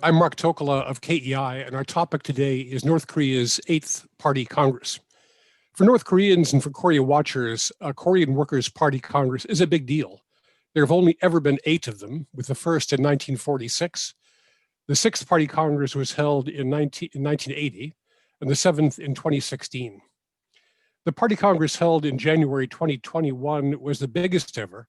I'm Mark Tokola of KEI, and our topic today is North Korea's 8th Party Congress. For North Koreans and for Korea watchers, a Korean Workers' Party Congress is a big deal. There have only ever been 8 of them, with the first in 1946. The 6th Party Congress was held in 1980, and the 7th in 2016. The Party Congress held in January 2021 was the biggest ever,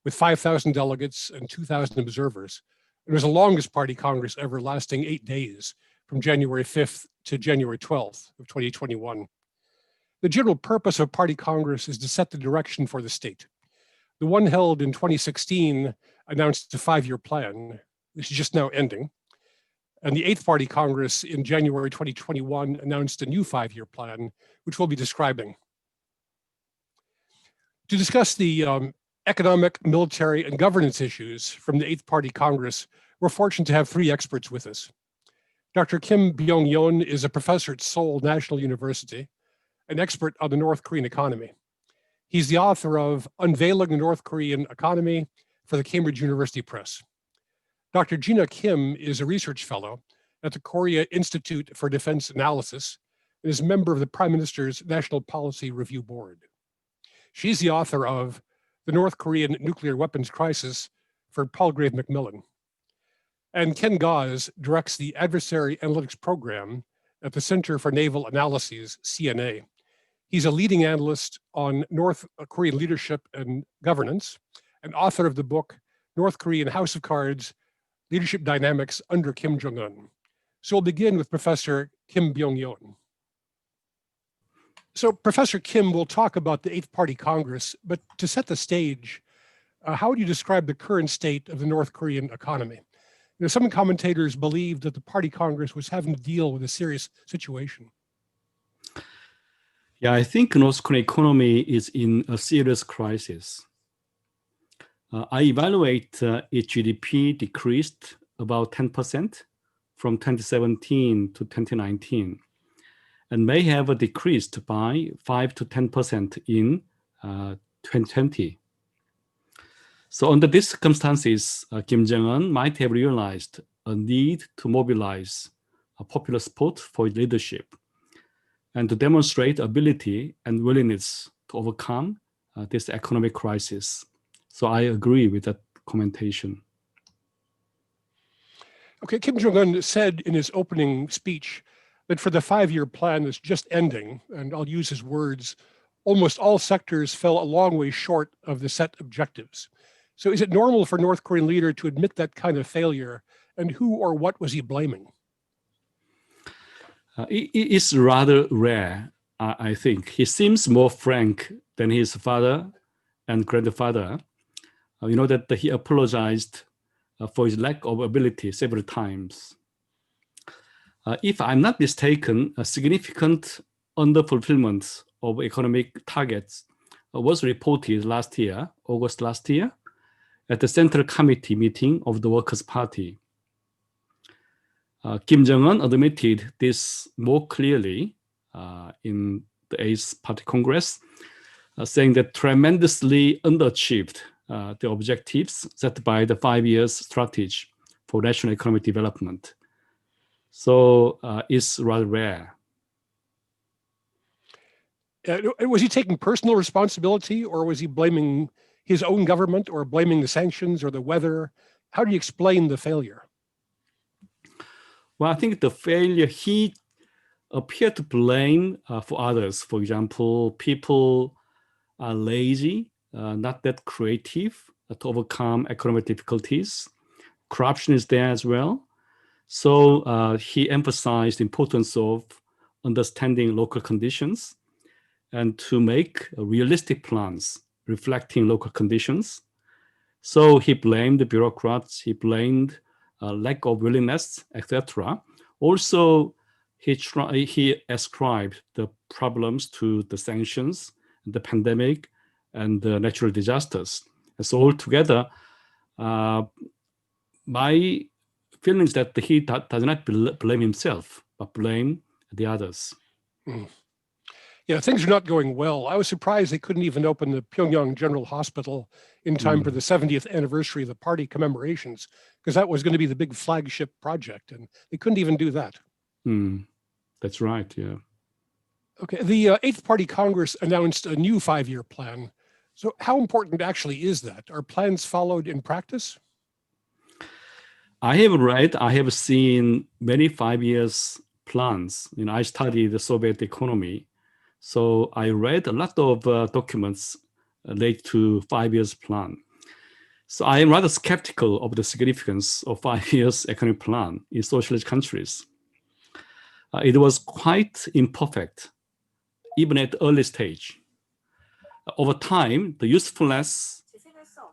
with 5,000 delegates and 2,000 observers. It was the longest Party Congress ever, lasting 8 days, from January 5th to January 12th of 2021. The general purpose of Party Congress is to set the direction for the state. The one held in 2016 announced a 5-year plan, which is just now ending. And the 8th Party Congress in January 2021 announced a new 5-year plan, which we'll be describing. To discuss the economic, military, and governance issues from the 8th Party Congress, we're fortunate to have 3 experts with us. Dr. Kim Byung-yeon is a professor at Seoul National University, an expert on the North Korean economy. He's the author of Unveiling the North Korean Economy for the Cambridge University Press. Dr. Jina Kim is a research fellow at the Korea Institute for Defense Analysis and is a member of the Prime Minister's National Policy Review Board. She's the author of The North Korean Nuclear Weapons Crisis for Palgrave Macmillan. And Ken Gause directs the Adversary Analytics Program at the Center for Naval Analyses, CNA. He's a leading analyst on North Korean leadership and governance and author of the book, North Korean House of Cards, Leadership Dynamics under Kim Jong-un. So we'll begin with Professor Kim Byung-yeon. So Professor Kim will talk about the 8th Party Congress, but to set the stage, how would you describe the current state of the North Korean economy? You know, some commentators believe that the Party Congress was having to deal with a serious situation. Yeah, I think North Korean economy is in a serious crisis. I evaluate its GDP decreased about 10% from 2017 to 2019. And may have decreased by 5 to 10% in 2020. So under these circumstances, Kim Jong-un might have realized a need to mobilize popular support for his leadership and to demonstrate ability and willingness to overcome this economic crisis. So I agree with that commentation. Okay, Kim Jong-un said in his opening speech that for the 5-year plan that's just ending, and I'll use his words, almost all sectors fell a long way short of the set objectives. So is it normal for a North Korean leader to admit that kind of failure, and who or what was he blaming? It's rather rare, I think. He seems more frank than his father and grandfather. You know that he apologized for his lack of ability several times. If I'm not mistaken, a significant underfulfillment of economic targets was reported last year, August last year, at the Central Committee meeting of the Workers' Party. Kim Jong-un admitted this more clearly in the 8th Party Congress, saying that tremendously underachieved the objectives set by the 5-year strategy for national economic development. So it's rather rare. Was he taking personal responsibility, or was he blaming his own government, or blaming the sanctions or the weather? How do you explain the failure? Well, I think the failure, he appeared to blame for others. For example, people are lazy, not that creative to overcome economic difficulties. Corruption is there as well. So he emphasized the importance of understanding local conditions and to make realistic plans reflecting local conditions. So he blamed the bureaucrats, he blamed lack of willingness, etc. Also, he ascribed the problems to the sanctions, the pandemic, and the natural disasters. And so altogether, my feelings that he does not blame himself, but blame the others. Mm. Yeah, things are not going well. I was surprised they couldn't even open the Pyongyang General Hospital in time for the 70th anniversary of the party commemorations, because that was going to be the big flagship project, and they couldn't even do that. That's right, yeah. Okay, the Eighth Party Congress announced a new 5-year plan. So how important actually is that? Are plans followed in practice? I have seen many 5 years plans. I studied the Soviet economy. So I read a lot of documents related to 5 years plan. So I am rather skeptical of the significance of 5 years economic plan in socialist countries. It was quite imperfect, even at the early stage. Over time, the usefulness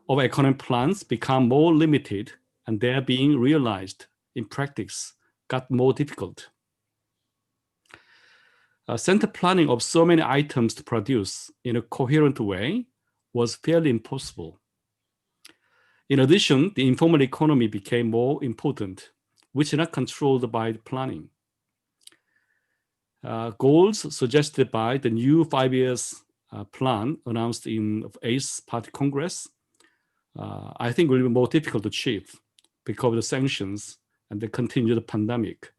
of economic plans become more limited, and their being realized in practice got more difficult. Center planning of so many items to produce in a coherent way was fairly impossible. In addition, the informal economy became more important, which is not controlled by planning. Goals suggested by the new 5 years plan announced in Eighth Party Congress, I think will be more difficult to achieve because of the sanctions and the continued pandemic.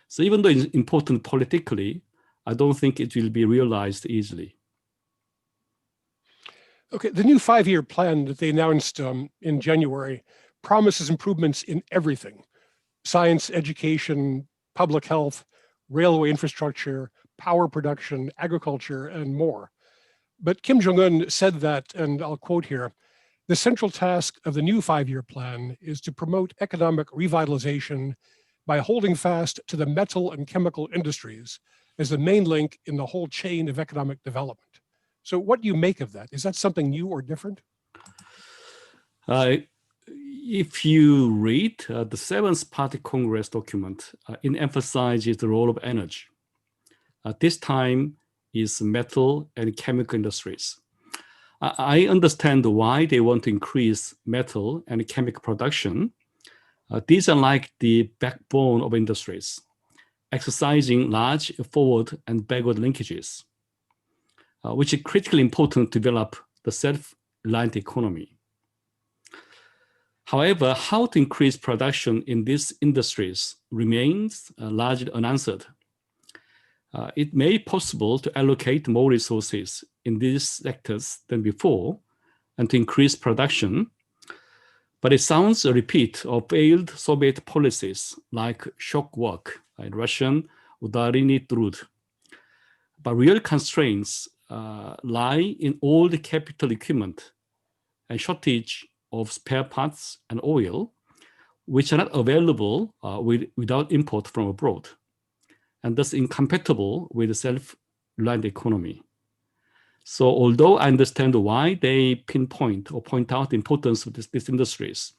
So even though it's important politically, I don't think it will be realized easily. Okay, the new 5-year plan that they announced in January promises improvements in everything: science, education, public health, railway infrastructure, power production, agriculture, and more. But Kim Jong-un said that, and I'll quote here, "The central task of the new 5-year plan is to promote economic revitalization by holding fast to the metal and chemical industries as the main link in the whole chain of economic development." So what do you make of that? Is that something new or different? If you read the Seventh Party Congress document, it emphasizes the role of energy. This time is metal and chemical industries. I understand why they want to increase metal and chemical production. These are like the backbone of industries, exercising large forward and backward linkages, which is critically important to develop the self-reliant economy. However, how to increase production in these industries remains largely unanswered. It may be possible to allocate more resources in these sectors than before and to increase production, but it sounds a repeat of failed Soviet policies like shock work, like Russian Udariny Trud. But real constraints lie in all the capital equipment and shortage of spare parts and oil, which are not available without import from abroad, and thus incompatible with the self-reliant economy. So although I understand why they pinpoint or point out the importance of these industries,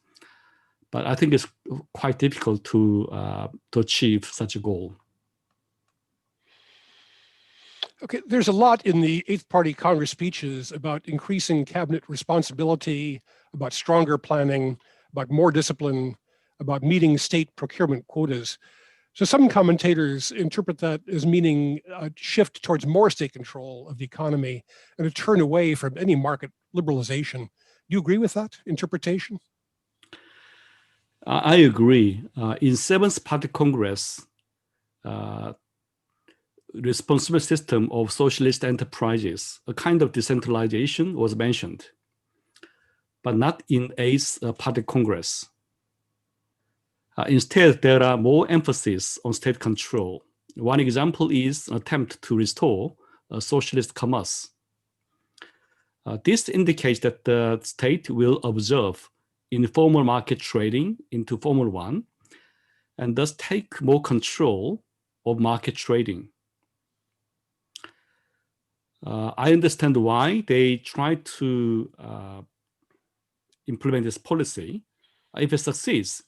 but I think it's quite difficult to achieve such a goal. Okay, there's a lot in the Eighth Party Congress speeches about increasing cabinet responsibility, about stronger planning, about more discipline, about meeting state procurement quotas. So some commentators interpret that as meaning a shift towards more state control of the economy and a turn away from any market liberalization. Do you agree with that interpretation? I agree. In Seventh Party Congress, responsible system of socialist enterprises, a kind of decentralization was mentioned, but not in Eighth Party Congress. Instead, there are more emphasis on state control. One example is an attempt to restore socialist commerce. This indicates that the state will observe informal market trading into formal one, and thus take more control of market trading. I understand why they try to implement this policy. If it succeeds,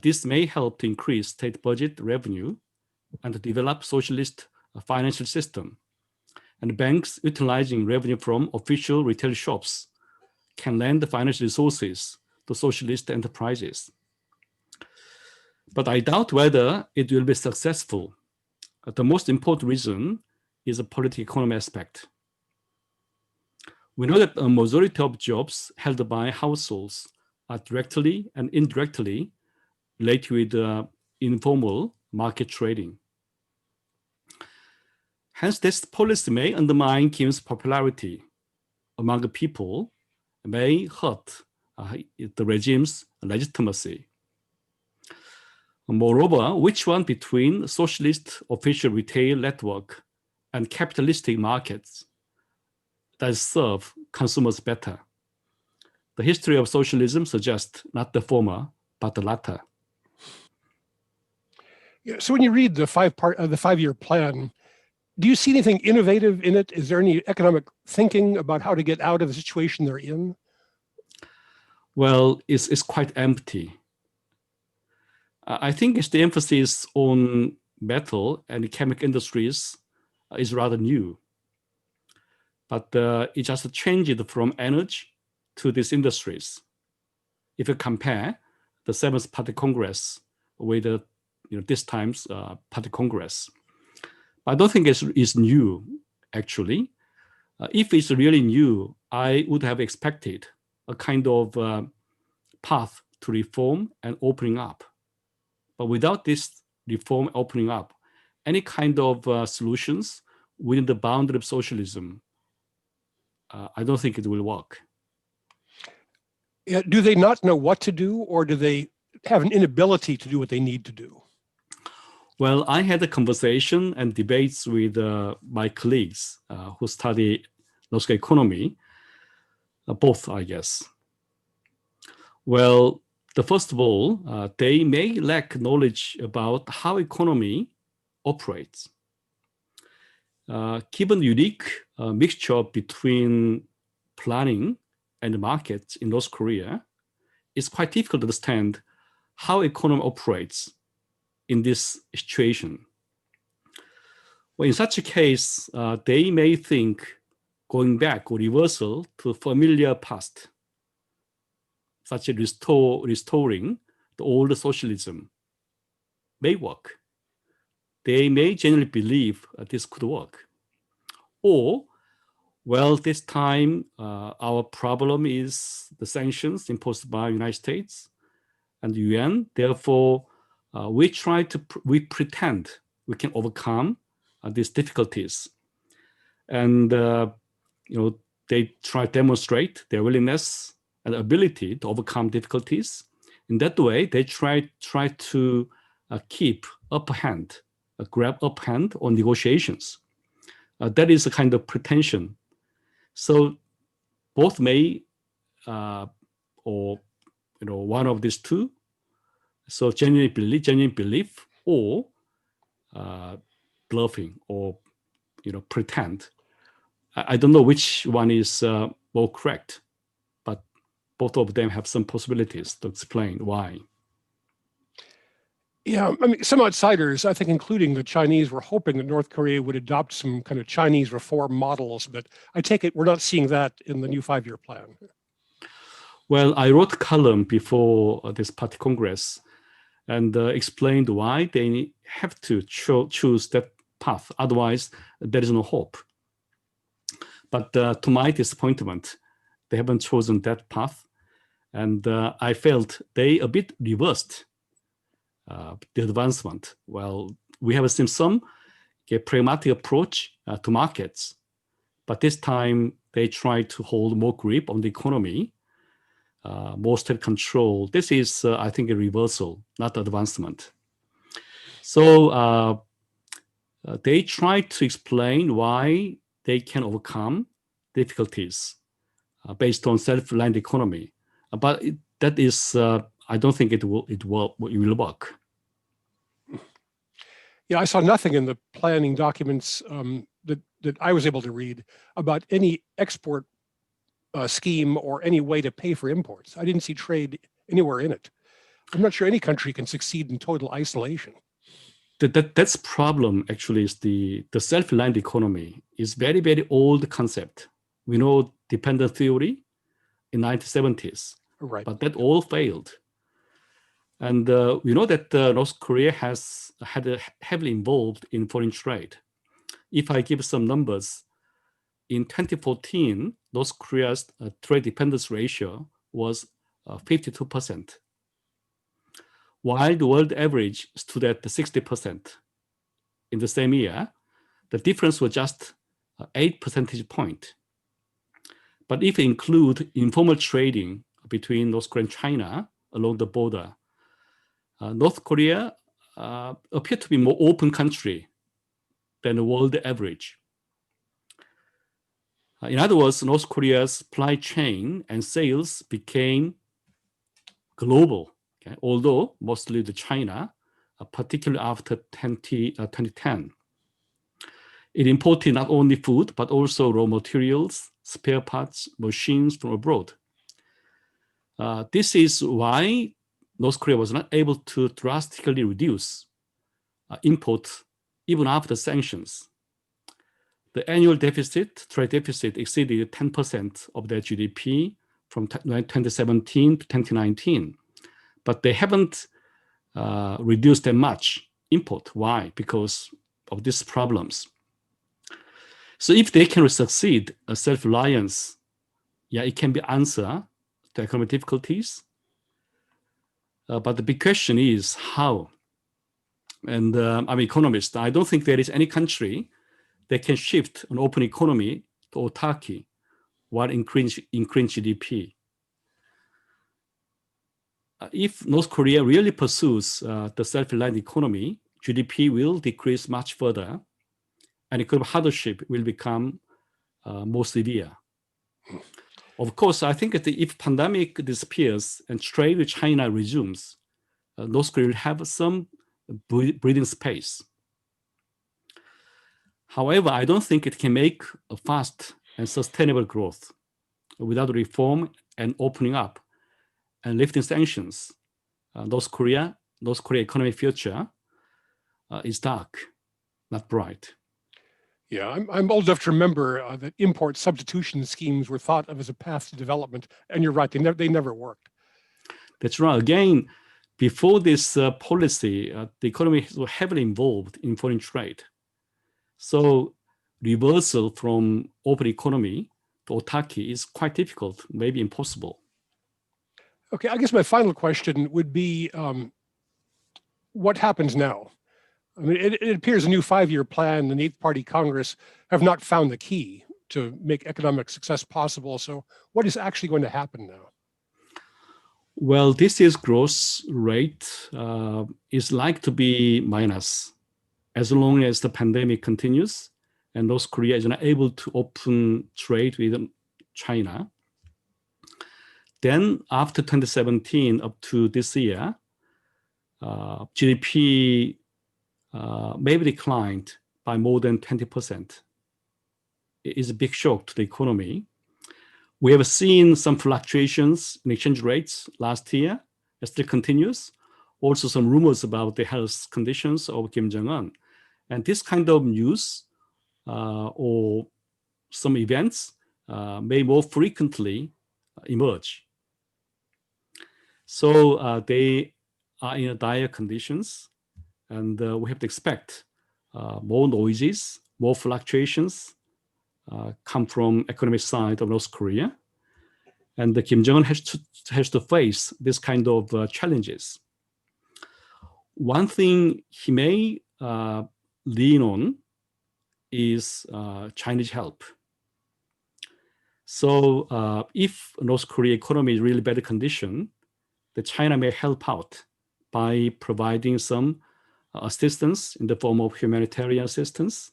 this may help to increase state budget revenue and to develop socialist financial system. And banks utilizing revenue from official retail shops can lend financial resources to socialist enterprises. But I doubt whether it will be successful. The most important reason is a political economy aspect. We know that a majority of jobs held by households are directly and indirectly related with informal market trading. Hence, this policy may undermine Kim's popularity among the people, may hurt the regime's legitimacy. Moreover, which one between socialist official retail network and capitalistic markets does serve consumers better? The history of socialism suggests not the former, but the latter. Yeah, so when you read the five-year plan, do you see anything innovative in it? Is there any economic thinking about how to get out of the situation they're in? Well, it's quite empty. I think it's the emphasis on metal and chemical industries is rather new. But it just changed from energy to these industries. If you compare the Seventh Party Congress with this time's Party Congress, I don't think it's new, actually. If it's really new, I would have expected a kind of path to reform and opening up. But without this reform opening up, any kind of solutions within the boundary of socialism, I don't think it will work. Yeah, do they not know what to do, or do they have an inability to do what they need to do? Well, I had a conversation and debates with my colleagues who study local economy, both, I guess. Well, first of all, they may lack knowledge about how economy operates. Given the unique mixture between planning and markets in North Korea, it's quite difficult to understand how economy operates in this situation. Well, in such a case, they may think going back or reversal to familiar past, such as restoring the old socialism, may work. They may genuinely believe this could work. Or, well, this time our problem is the sanctions imposed by the United States and the UN. Therefore, we pretend we can overcome these difficulties. And, they try to demonstrate their willingness and ability to overcome difficulties. In that way, they try to keep upper hand, grab upper hand on negotiations. That is a kind of pretension. So both may, or one of these two. So genuine belief, or bluffing, or pretend. I don't know which one is more correct, but both of them have some possibilities to explain why. Yeah, I mean, some outsiders, I think, including the Chinese, were hoping that North Korea would adopt some kind of Chinese reform models, but I take it we're not seeing that in the new five-year plan. Well, I wrote a column before this Party Congress and explained why they have to choose that path. Otherwise, there is no hope. But to my disappointment, they haven't chosen that path. And I felt they a bit reversed the advancement. Well, we have seen some pragmatic approach to markets, but this time they try to hold more grip on the economy, more state control. This is, I think, a reversal, not advancement. So they try to explain why they can overcome difficulties based on self-reliant economy, but that is, I don't think it will work. Yeah, I saw nothing in the planning documents that I was able to read about any export scheme or any way to pay for imports. I didn't see trade anywhere in it. I'm not sure any country can succeed in total isolation. That's problem actually is the self-reliant economy is very, very old concept. We know dependent theory in 1970s, right, but that all failed. And we know that North Korea has had heavily involved in foreign trade. if I give some numbers, in 2014, North Korea's trade dependence ratio was 52%, while the world average stood at 60%. In the same year, the difference was just 8 percentage points. But if we include informal trading between North Korea and China along the border, North Korea appeared to be more open country than the world average. In other words, North Korea's supply chain and sales became global, okay? Although mostly to China, particularly after 2010. It imported not only food, but also raw materials, spare parts, machines from abroad. This is why North Korea was not able to drastically reduce imports even after sanctions. The annual trade deficit exceeded 10% of their GDP from 2017 to 2019. But they haven't reduced that much import. Why? Because of these problems. So if they can succeed self-reliance, yeah, it can be answer to economic difficulties. But the big question is how? And I'm an economist. I don't think there is any country that can shift an open economy to autarky while increasing GDP. If North Korea really pursues the self-reliant economy, GDP will decrease much further, and economic hardship will become more severe. Of course, I think that if pandemic disappears and trade with China resumes, North Korea will have some breathing space. However, I don't think it can make a fast and sustainable growth without reform and opening up and lifting sanctions. North Korea economic future is dark, not bright. Yeah, I'm old enough to remember that import substitution schemes were thought of as a path to development, and you're right, they never worked. That's right. Again, before this policy, the economy was heavily involved in foreign trade. So reversal from open economy to autarky is quite difficult, maybe impossible. Okay, I guess my final question would be, what happens now? I mean, it appears a new 5-year plan and the 8th Party Congress have not found the key to make economic success possible. So what is actually going to happen now? Well, this year's growth rate is like to be minus as long as the pandemic continues and North Korea is not able to open trade with China. Then after 2017 up to this year, GDP maybe declined by more than 20%. It is a big shock to the economy. We have seen some fluctuations in exchange rates last year. It still continues. Also some rumors about the health conditions of Kim Jong-un. And this kind of news or some events may more frequently emerge. So they are in dire conditions, and we have to expect more noises, more fluctuations come from economic side of North Korea. And the Kim Jong-un has to face this kind of challenges. One thing he may lean on is Chinese help. So if North Korea economy is really better condition, the China may help out by providing some assistance in the form of humanitarian assistance.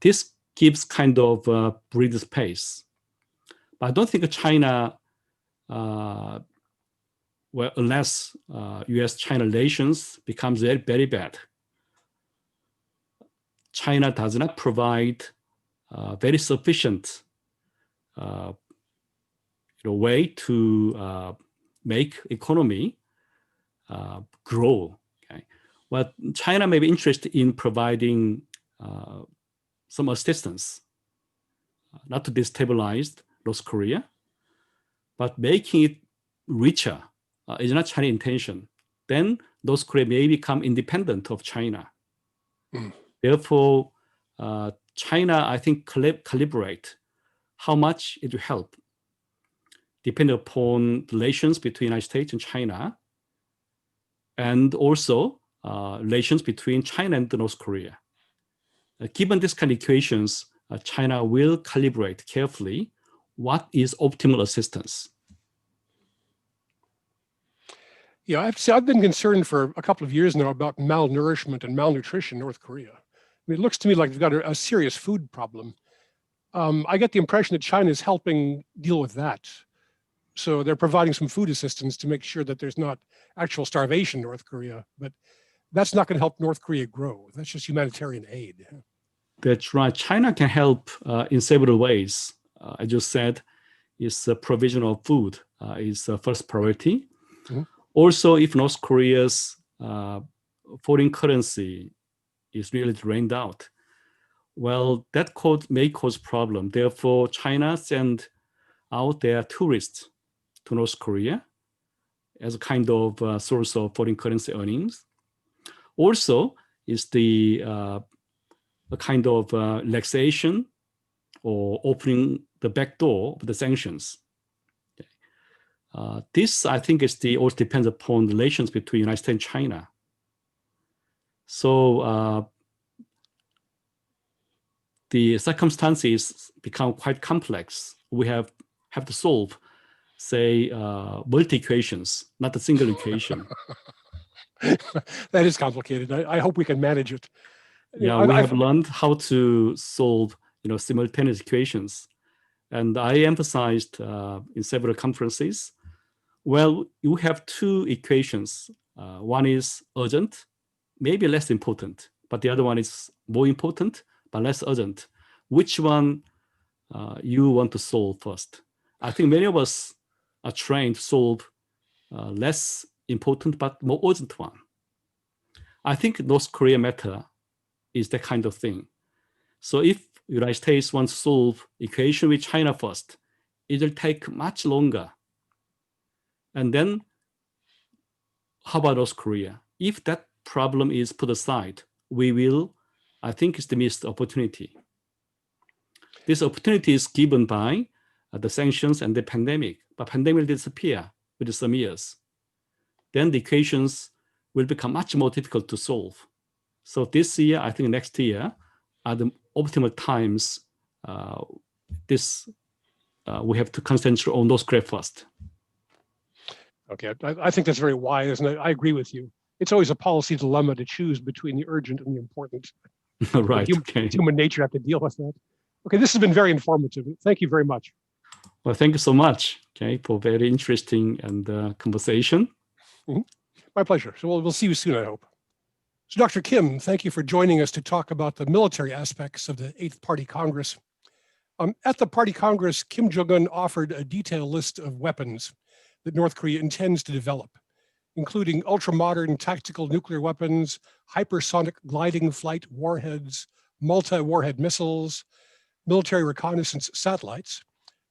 This gives kind of breathing space. But I don't think China, well, unless US-China relations becomes very, very bad, China does not provide very sufficient way to make economy grow. Okay? Well, China may be interested in providing some assistance, not to destabilize North Korea, but making it richer is not Chinese intention. Then North Korea may become independent of China. Therefore, China, I think, calibrate how much it will help, depending upon relations between the United States and China, and also relations between China and North Korea. Given these kind of equations, China will calibrate carefully what is optimal assistance. Yeah, I've been concerned for a couple of years now about malnourishment and malnutrition in North Korea. I mean, it looks to me like they've got a serious food problem. I get the impression that China is helping deal with that. So they're providing some food assistance to make sure that there's not actual starvation in North Korea, but that's not going to help North Korea grow. That's just humanitarian aid. That's right. China can help in several ways. I just said is provision of food is first priority. Mm-hmm. Also, if North Korea's foreign currency is really drained out, well, that may cause problem. Therefore, China send out their tourists to North Korea as a kind of source of foreign currency earnings. Also, is the a kind of relaxation or opening the back door of the sanctions. This, I think, also depends upon relations between United States and China. So the circumstances become quite complex. We have to solve, say, multi-equations, not a single equation. That is complicated. I hope we can manage it. Yeah, we have learned how to solve, simultaneous equations. And I emphasized in several conferences, well, you have two equations. One is urgent, maybe less important, but the other one is more important, but less urgent. Which one you want to solve first? I think many of us are trained to solve less important, but more urgent one. I think North Korea matter is that kind of thing. So if United States wants to solve equation with China first, it will take much longer. And then how about North Korea? If that problem is put aside, we will, I think, it's the missed opportunity. This opportunity is given by the sanctions and the pandemic, but pandemic will disappear within some years. Then the equations will become much more difficult to solve. So this year, I think next year are the optimal times. We have to concentrate on North Korea first. Okay, I think that's very wise, and I agree with you. It's always a policy dilemma to choose between the urgent and the important. Right. It's human nature to have to deal with that. Okay, this has been very informative. Thank you very much. Well, thank you so much, for very interesting and conversation. Mm-hmm. My pleasure. So we'll see you soon, I hope. So Dr. Kim, thank you for joining us to talk about the military aspects of the 8th Party Congress. At the Party Congress, Kim Jong-un offered a detailed list of weapons that North Korea intends to develop, including ultra-modern tactical nuclear weapons, hypersonic gliding flight warheads, multi-warhead missiles, military reconnaissance satellites,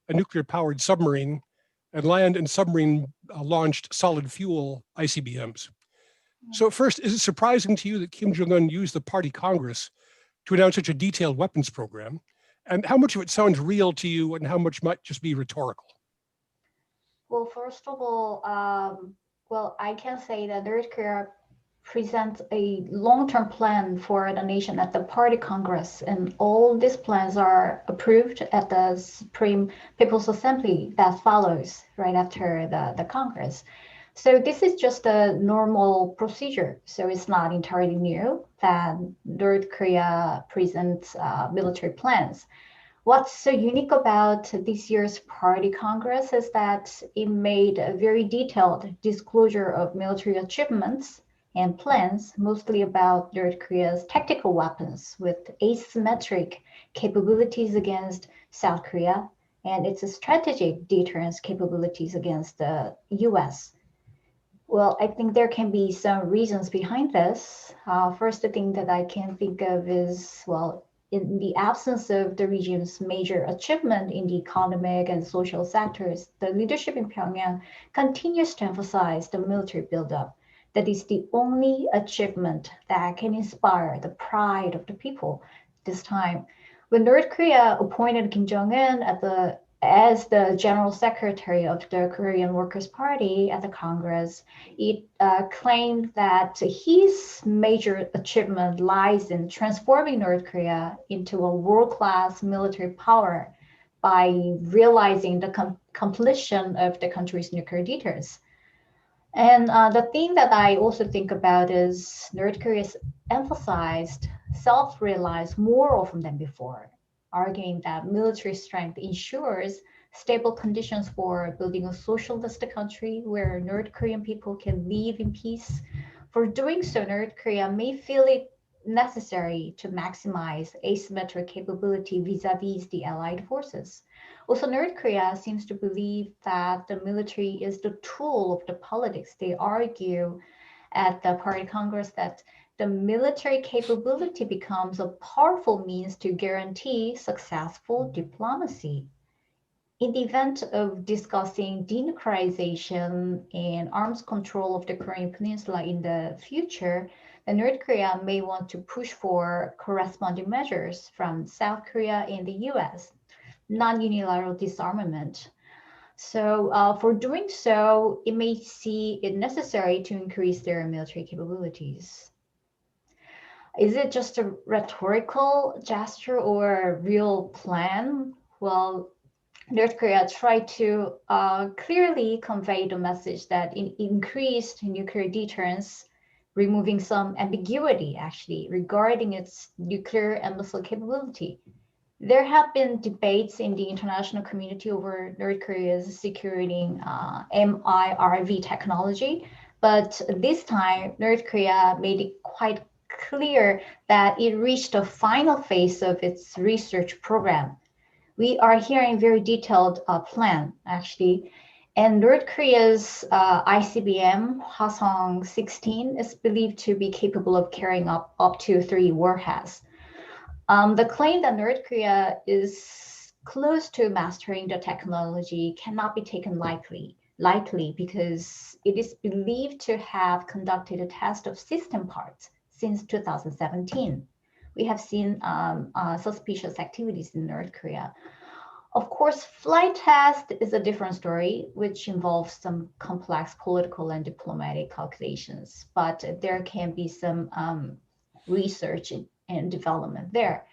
a nuclear-powered submarine, and land and submarine launched solid fuel ICBMs. So first, is it surprising to you that Kim Jong-un used the Party Congress to announce such a detailed weapons program? And how much of it sounds real to you and how much might just be rhetorical? Well, first of all, I can say that North Korea presents a long-term plan for the nation at the Party Congress, and all these plans are approved at the Supreme People's Assembly that follows right after the Congress. So this is just a normal procedure. So it's not entirely new that North Korea presents military plans. What's so unique about this year's Party Congress is that it made a very detailed disclosure of military achievements and plans, mostly about North Korea's tactical weapons with asymmetric capabilities against South Korea and its strategic deterrence capabilities against the US. Well, I think there can be some reasons behind this. First, the thing that I can think of is, in the absence of the regime's major achievement in the economic and social sectors, the leadership in Pyongyang continues to emphasize the military buildup. That is the only achievement that can inspire the pride of the people this time. When North Korea appointed Kim Jong-un as the General Secretary of the Korean Workers' Party at the Congress, it claimed that his major achievement lies in transforming North Korea into a world-class military power by realizing the completion of the country's nuclear deterrence. And the thing that I also think about is North Korea's emphasized self-realized more often than before, arguing that military strength ensures stable conditions for building a socialist country where North Korean people can live in peace. For doing so, North Korea may feel it necessary to maximize asymmetric capability vis-a-vis the allied forces. Also, North Korea seems to believe that the military is the tool of the politics. They argue at the Party Congress that the military capability becomes a powerful means to guarantee successful diplomacy. In the event of discussing denuclearization and arms control of the Korean Peninsula in the future, then North Korea may want to push for corresponding measures from South Korea and the US, non-unilateral disarmament. So for doing so, it may see it necessary to increase their military capabilities. Is it just a rhetorical gesture or a real plan? Well, North Korea tried to clearly convey the message that it increased nuclear deterrence, removing some ambiguity actually regarding its nuclear and missile capability. There have been debates in the international community over North Korea's securing MIRV technology, but this time North Korea made it quite clear that it reached the final phase of its research program. We are hearing very detailed plan actually, and North Korea's ICBM Hwasong-16 is believed to be capable of carrying up to 3 warheads. The claim that North Korea is close to mastering the technology cannot be taken lightly because it is believed to have conducted a test of system parts since 2017. We have seen suspicious activities in North Korea. Of course, flight test is a different story, which involves some complex political and diplomatic calculations, but there can be some research and development there.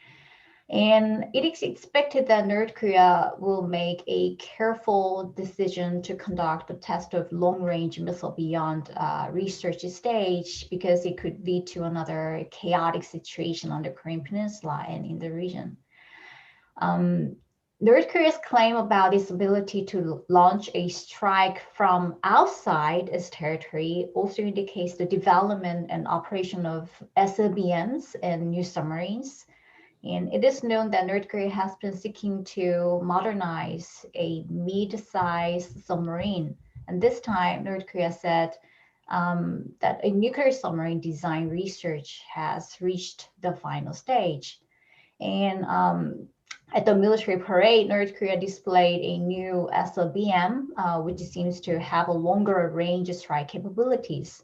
And it is expected that North Korea will make a careful decision to conduct a test of long-range missile beyond research stage because it could lead to another chaotic situation on the Korean Peninsula and in the region. North Korea's claim about its ability to launch a strike from outside its territory also indicates the development and operation of SLBMs and new submarines. And it is known that North Korea has been seeking to modernize a mid-sized submarine. And this time, North Korea said that a nuclear submarine design research has reached the final stage. And at the military parade, North Korea displayed a new SLBM, which seems to have a longer range strike capabilities.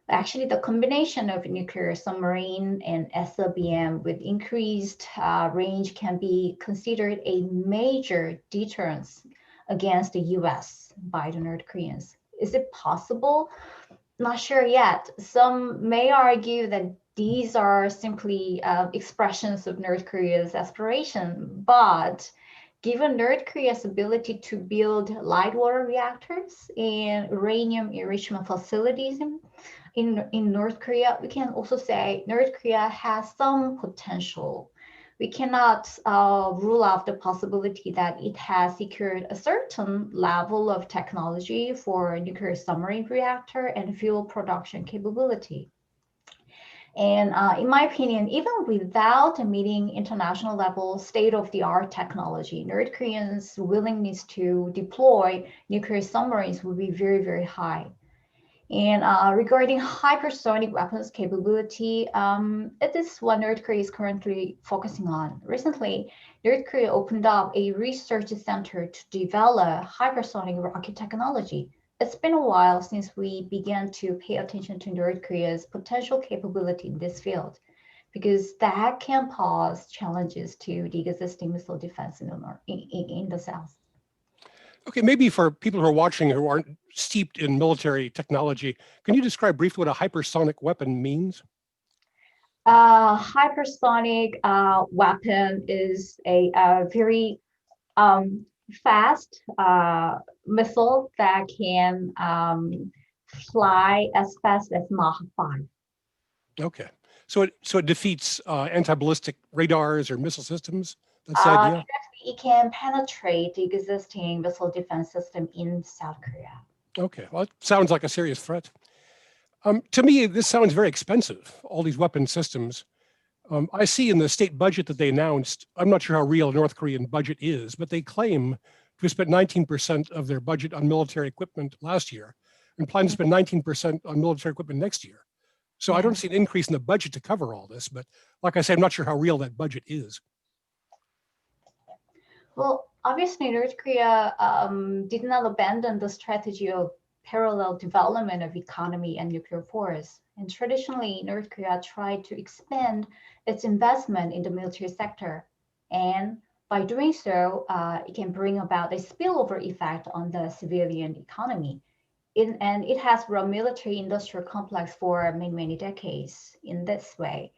Actually, the combination of nuclear submarine and SLBM with increased range can be considered a major deterrence against the US by the North Koreans. Is it possible? Not sure yet. Some may argue that these are simply expressions of North Korea's aspiration, but given North Korea's ability to build light water reactors and uranium enrichment facilities in North Korea, we can also say North Korea has some potential. We cannot rule out the possibility that it has secured a certain level of technology for nuclear submarine reactor and fuel production capability. And in my opinion, even without meeting international level state-of-the-art technology, North Koreans' willingness to deploy nuclear submarines will be very, very high. And regarding hypersonic weapons capability, it is what North Korea is currently focusing on. Recently, North Korea opened up a research center to develop hypersonic rocket technology. It's been a while since we began to pay attention to North Korea's potential capability in this field. because that can pose challenges to the existing missile defense in the South. Okay, maybe for people who are watching who aren't steeped in military technology, can you describe briefly what a hypersonic weapon means? Hypersonic weapon is a very fast missile that can fly as fast as Mach 5. Okay, so it defeats anti-ballistic radars or missile systems. That's the idea. It can penetrate the existing missile defense system in South Korea. Okay, well, it sounds like a serious threat. To me, this sounds very expensive, all these weapon systems. I see in the state budget that they announced, I'm not sure how real a North Korean budget is, but they claim to have spent 19% of their budget on military equipment last year and plan to spend 19% on military equipment next year. So I don't see an increase in the budget to cover all this, but like I said, I'm not sure how real that budget is. Well, obviously, North Korea did not abandon the strategy of parallel development of economy and nuclear force. And traditionally, North Korea tried to expand its investment in the military sector. And by doing so, it can bring about a spillover effect on the civilian economy. And it has run military industrial complex for many, many decades in this way.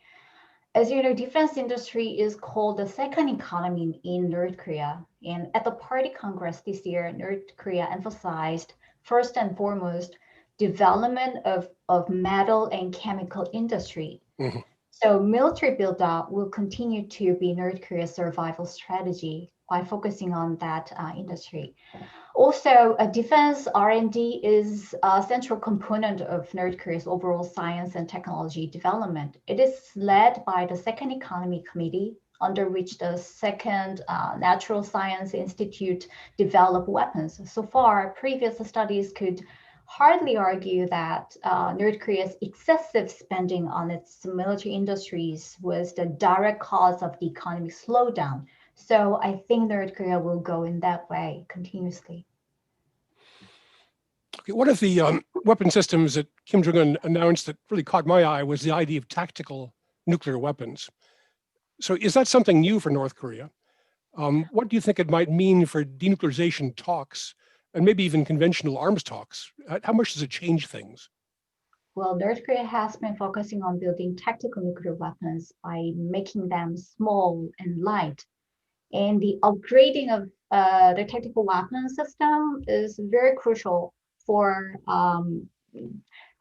As you know, defense industry is called the second economy in North Korea. And at the Party Congress this year, North Korea emphasized first and foremost development of metal and chemical industry. Mm-hmm. So military buildup will continue to be North Korea's survival strategy by focusing on that industry. Also, defense R&D is a central component of North Korea's overall science and technology development. It is led by the Second Economy Committee, under which the Second Natural Science Institute developed weapons. So far, previous studies could hardly argue that North Korea's excessive spending on its military industries was the direct cause of the economic slowdown. So I think North Korea will go in that way continuously. Okay, one of the weapon systems that Kim Jong-un announced that really caught my eye was the idea of tactical nuclear weapons. So is that something new for North Korea? What do you think it might mean for denuclearization talks and maybe even conventional arms talks? How much does it change things? Well, North Korea has been focusing on building tactical nuclear weapons by making them small and light. And the upgrading of the tactical weapon system is very crucial for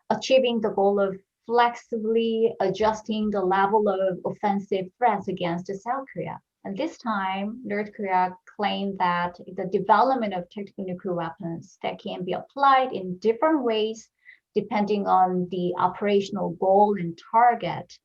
achieving the goal of flexibly adjusting the level of offensive threats against South Korea. And this time, North Korea claimed that the development of tactical nuclear weapons that can be applied in different ways depending on the operational goal and target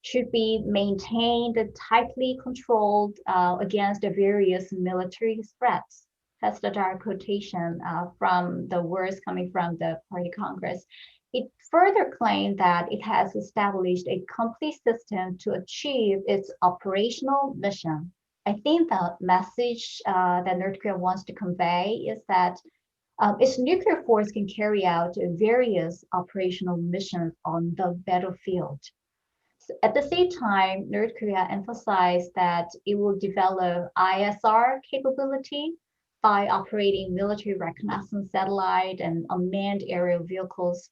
should be maintained tightly controlled against the various military threats. That's the direct quotation from the words coming from the Party Congress. It further claimed that it has established a complete system to achieve its operational mission. I think the message that North Korea wants to convey is that its nuclear force can carry out various operational missions on the battlefield. At the same time, North Korea emphasized that it will develop ISR capability by operating military reconnaissance satellite and unmanned aerial vehicles.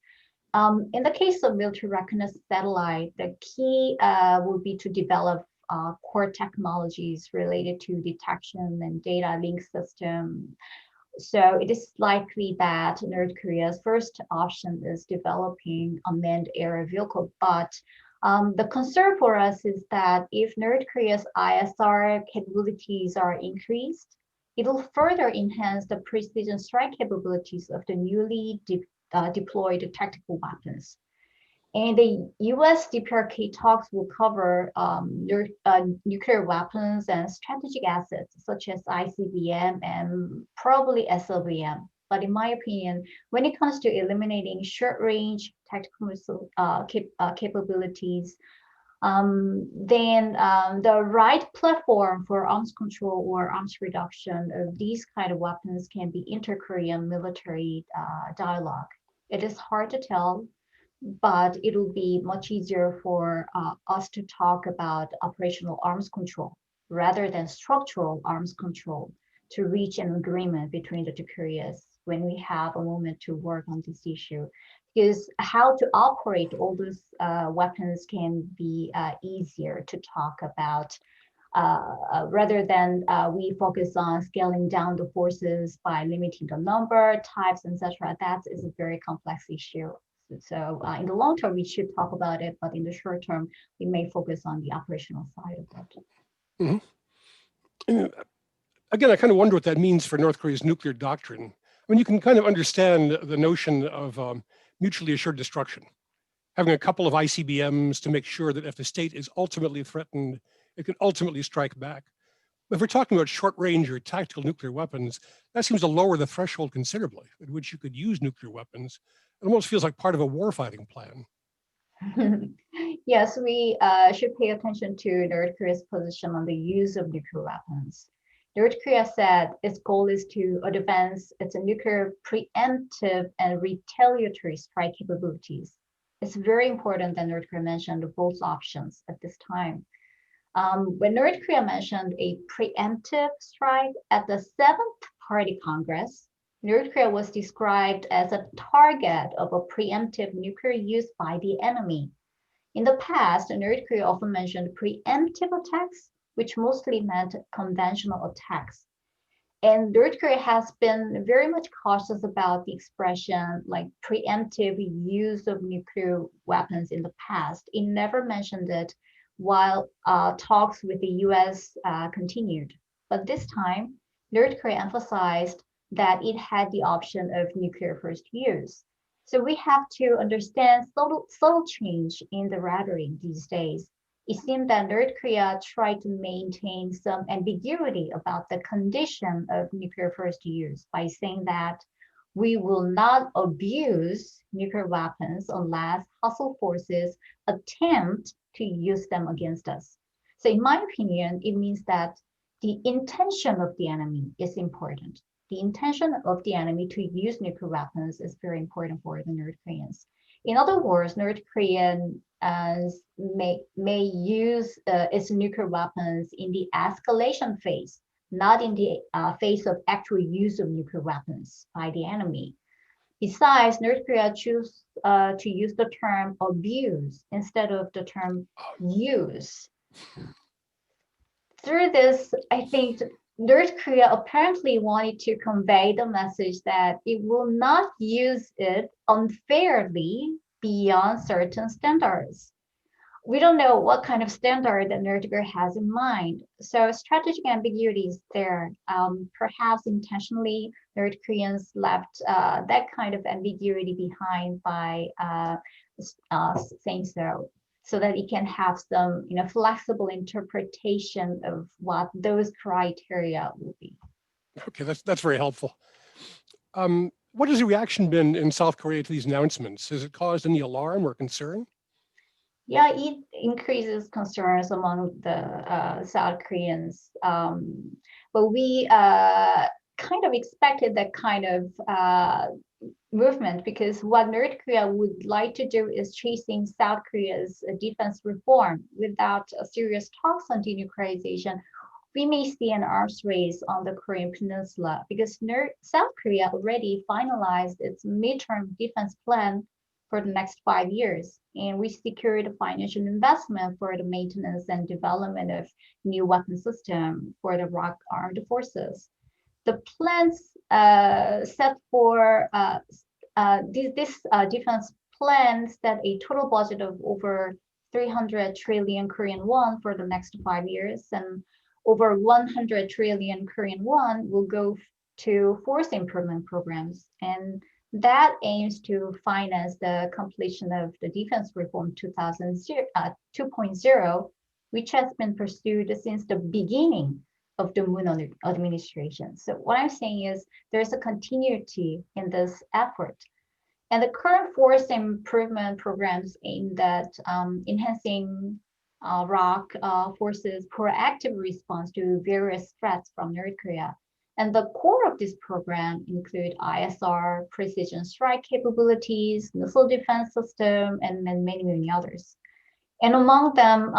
In the case of military reconnaissance satellite, the key will be to develop core technologies related to detection and data link system. So it is likely that North Korea's first option is developing unmanned aerial vehicle, but the concern for us is that if North Korea's ISR capabilities are increased, it will further enhance the precision strike capabilities of the newly deployed tactical weapons. And the US DPRK talks will cover nuclear weapons and strategic assets such as ICBM and probably SLBM. But in my opinion, when it comes to eliminating short-range tactical missile capabilities, then the right platform for arms control or arms reduction of these kind of weapons can be inter-Korean military dialogue. It is hard to tell but it will be much easier for us to talk about operational arms control rather than structural arms control to reach an agreement between the two Koreas when we have a moment to work on this issue. Because how to operate all those weapons can be easier to talk about rather than we focus on scaling down the forces by limiting the number, types, etc. That is a very complex issue. So in the long term, we should talk about it, but in the short term, we may focus on the operational side of it. Mm-hmm. Again, I kind of wonder what that means for North Korea's nuclear doctrine. I mean, you can kind of understand the notion of mutually assured destruction, having a couple of ICBMs to make sure that if the state is ultimately threatened, it can ultimately strike back. If we're talking about short range or tactical nuclear weapons, that seems to lower the threshold considerably at which you could use nuclear weapons. It almost feels like part of a warfighting plan. Yes, we should pay attention to North Korea's position on the use of nuclear weapons. North Korea said its goal is to advance its nuclear preemptive and retaliatory strike capabilities. It's very important that North Korea mentioned both options at this time. When North Korea mentioned a preemptive strike at the 7th Party Congress, North Korea was described as a target of a preemptive nuclear use by the enemy. In the past, North Korea often mentioned preemptive attacks, which mostly meant conventional attacks. And North Korea has been very much cautious about the expression like preemptive use of nuclear weapons in the past. It never mentioned it while talks with the US continued. But this time, North Korea emphasized that it had the option of nuclear first use. So we have to understand subtle change in the rhetoric these days. It seemed that North Korea tried to maintain some ambiguity about the condition of nuclear first use by saying that we will not abuse nuclear weapons unless hostile forces attempt to use them against us. So in my opinion, it means that the intention of the enemy is important. The intention of the enemy to use nuclear weapons is very important for the North Koreans. In other words, North Korean may use its nuclear weapons in the escalation phase, not in the phase of actual use of nuclear weapons by the enemy. Besides, North Korea chose to use the term abuse instead of the term use. Through this, I think North Korea apparently wanted to convey the message that it will not use it unfairly beyond certain standards. We don't know what kind of standard that North Korea has in mind. So strategic ambiguity is there. Perhaps intentionally, North Koreans left that kind of ambiguity behind by saying so that it can have some flexible interpretation of what those criteria will be. Okay, that's very helpful. What has the reaction been in South Korea to these announcements? Has it caused any alarm or concern? Yeah, it increases concerns among the South Koreans. But we kind of expected that kind of movement because what North Korea would like to do is chasing South Korea's defense reform without serious talks on denuclearization. We may see an arms race on the Korean Peninsula because South Korea already finalized its midterm defense plan for the next 5 years. And we secured financial investment for the maintenance and development of new weapon system for the ROK armed forces. The plans set for this defense plan set a total budget of over 300 trillion Korean won for the next 5 years, and over 100 trillion Korean won will go to force improvement programs. And that aims to finance the completion of the Defense Reform 2.0, which has been pursued since the beginning of the Moon administration. So what I'm saying is there's a continuity in this effort. And the current force improvement programs aimed at enhancing ROK forces' proactive response to various threats from North Korea. And the core of this program include ISR, precision strike capabilities, missile defense system, and many, many others. And among them,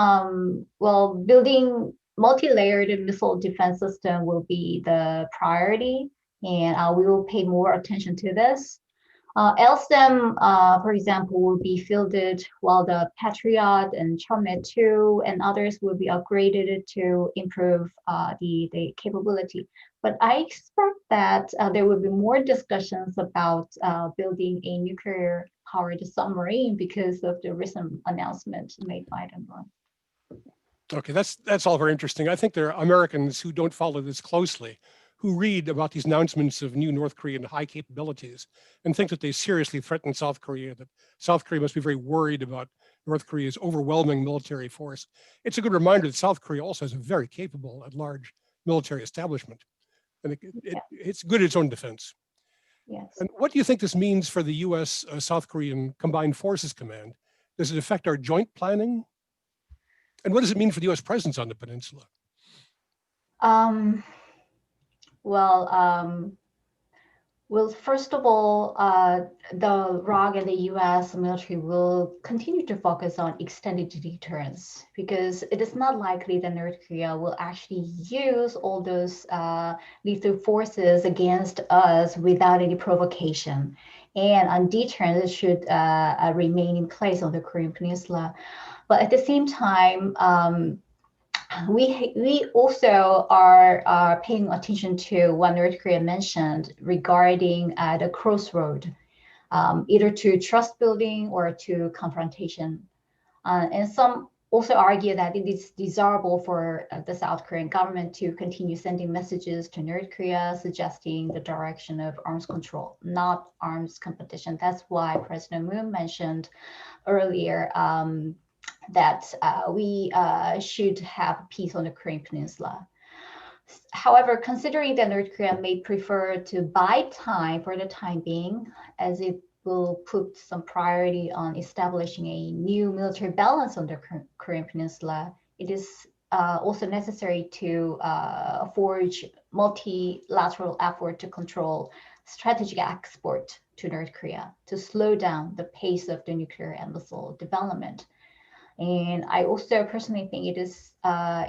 building multi-layered missile defense system will be the priority, and we will pay more attention to this. LSTEM, for example, will be fielded while the Patriot and Chunmye 2 and others will be upgraded to improve the capability. But I expect that there will be more discussions about building a nuclear-powered submarine because of the recent announcement made by them. Okay, that's all very interesting. I think there are Americans who don't follow this closely, who read about these announcements of new North Korean high capabilities and think that they seriously threaten South Korea, that South Korea must be very worried about North Korea's overwhelming military force. It's a good reminder that South Korea also has a very capable and large military establishment. And it's good at its own defense. Yes. And what do you think this means for the US South Korean Combined Forces Command? Does it affect our joint planning? And what does it mean for the US presence on the peninsula? Well, first of all, the ROC and the US military will continue to focus on extended deterrence because it is not likely that North Korea will actually use all those lethal forces against us without any provocation. And deterrence should remain in place on the Korean Peninsula. But at the same time, we also are paying attention to what North Korea mentioned regarding the crossroad, either to trust building or to confrontation. And some also argue that it is desirable for the South Korean government to continue sending messages to North Korea, suggesting the direction of arms control, not arms competition. That's why President Moon mentioned earlier that we should have peace on the Korean Peninsula. However, considering that North Korea may prefer to buy time for the time being, as it will put some priority on establishing a new military balance on the Korean Peninsula, it is also necessary to forge multilateral effort to control strategic export to North Korea to slow down the pace of the nuclear and missile development. And I also personally think it is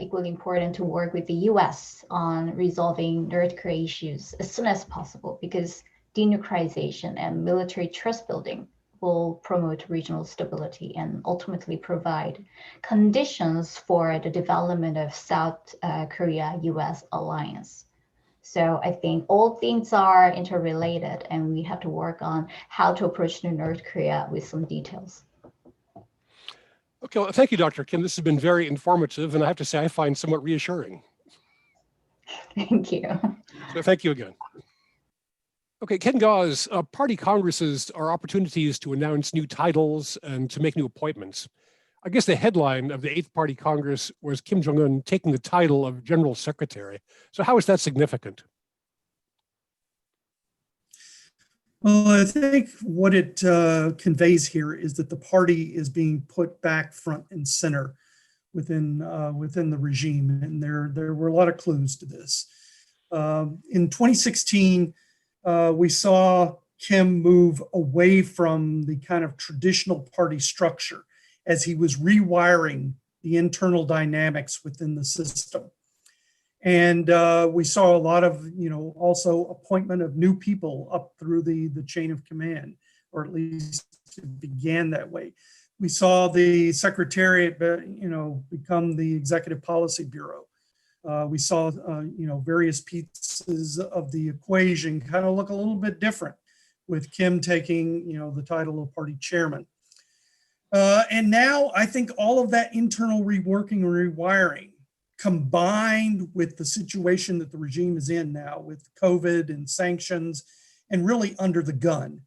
equally important to work with the US on resolving North Korea issues as soon as possible, because denuclearization and military trust building will promote regional stability and ultimately provide conditions for the development of South Korea-US alliance. So I think all things are interrelated, and we have to work on how to approach North Korea with some details. Okay, well, thank you, Dr. Kim. This has been very informative, and I have to say I find somewhat reassuring. Thank you. So thank you again. Okay, Ken Gause, party congresses are opportunities to announce new titles and to make new appointments. I guess the headline of the 8th Party Congress was Kim Jong-un taking the title of General Secretary. So how is that significant? Well, I think what it conveys here is that the party is being put back front and center within the regime, and there were a lot of clues to this. In 2016, we saw Kim move away from the kind of traditional party structure as he was rewiring the internal dynamics within the system. And we saw a lot of, also appointment of new people up through the chain of command, or at least it began that way. We saw the Secretariat, become the Executive Policy Bureau. We saw, various pieces of the equation kind of look a little bit different, with Kim taking, the title of party chairman. And now I think all of that internal reworking and rewiring, combined with the situation that the regime is in now with COVID and sanctions and really under the gun,